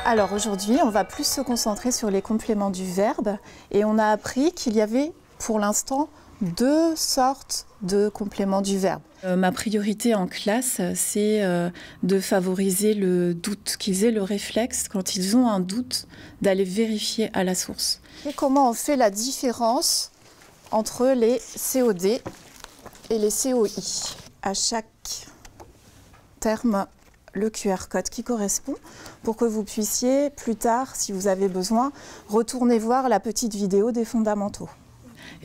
Alors aujourd'hui, on va plus se concentrer sur les compléments du verbe et on a appris qu'il y avait pour l'instant 2 sortes de compléments du verbe. Ma priorité en classe, c'est de favoriser le doute, qu'ils aient le réflexe, quand ils ont un doute, d'aller vérifier à la source. Et comment on fait la différence entre les COD et les COI? À chaque terme, le QR code qui correspond pour que vous puissiez plus tard, si vous avez besoin, retourner voir la petite vidéo des fondamentaux.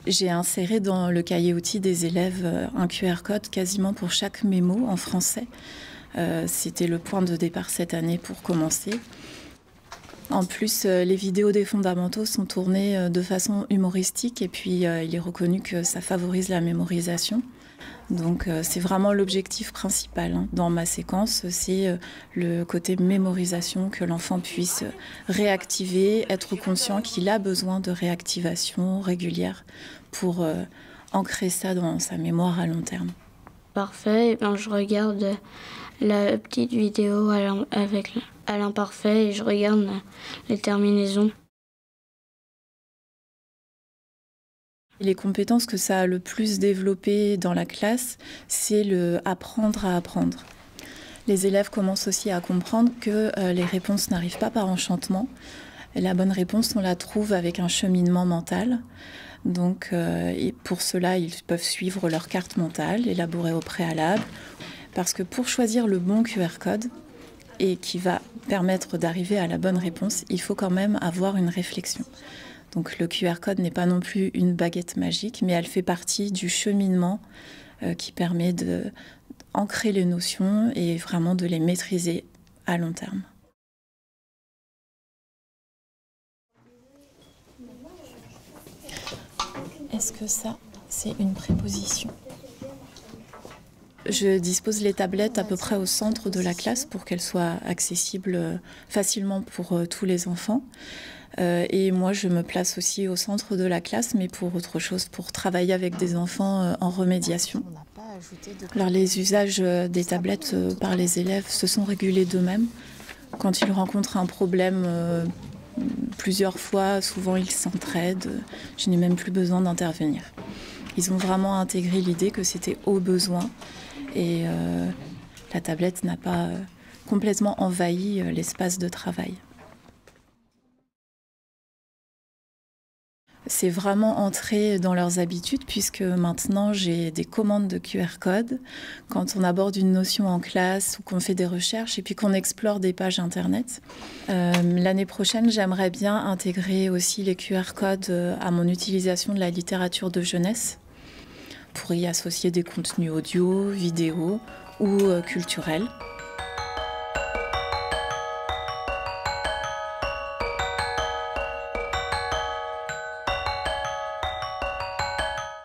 J'ai inséré dans le cahier outils des élèves un QR code quasiment pour chaque mémo en français. C'était le point de départ cette année pour commencer. En plus, les vidéos des fondamentaux sont tournées de façon humoristique et puis il est reconnu que ça favorise la mémorisation. Donc c'est vraiment l'objectif principal dans ma séquence, c'est le côté mémorisation, que l'enfant puisse réactiver, être conscient qu'il a besoin de réactivation régulière pour ancrer ça dans sa mémoire à long terme. Parfait, je regarde la petite vidéo avec à l'imparfait et je regarde les terminaisons. Les compétences que ça a le plus développé dans la classe, c'est le apprendre à apprendre. Les élèves commencent aussi à comprendre que les réponses n'arrivent pas par enchantement. La bonne réponse, on la trouve avec un cheminement mental. Donc, et pour cela, ils peuvent suivre leur carte mentale, élaborée au préalable. Parce que pour choisir le bon QR code, et qui va permettre d'arriver à la bonne réponse, il faut quand même avoir une réflexion. Donc le QR code n'est pas non plus une baguette magique, mais elle fait partie du cheminement qui permet d'ancrer les notions et vraiment de les maîtriser à long terme. Est-ce que ça, c'est une préposition ? Je dispose les tablettes à peu près au centre de la classe pour qu'elles soient accessibles facilement pour tous les enfants. Et moi, je me place aussi au centre de la classe, mais pour autre chose, pour travailler avec des enfants en remédiation. Alors, les usages des tablettes par les élèves se sont régulés d'eux-mêmes. Quand ils rencontrent un problème plusieurs fois, souvent ils s'entraident. Je n'ai même plus besoin d'intervenir. Ils ont vraiment intégré l'idée que c'était au besoin. Et la tablette n'a pas complètement envahi l'espace de travail. C'est vraiment entré dans leurs habitudes puisque maintenant j'ai des commandes de QR code quand on aborde une notion en classe ou qu'on fait des recherches et puis qu'on explore des pages internet. L'année prochaine, j'aimerais bien intégrer aussi les QR codes à mon utilisation de la littérature de jeunesse pour y associer des contenus audio, vidéo ou culturels.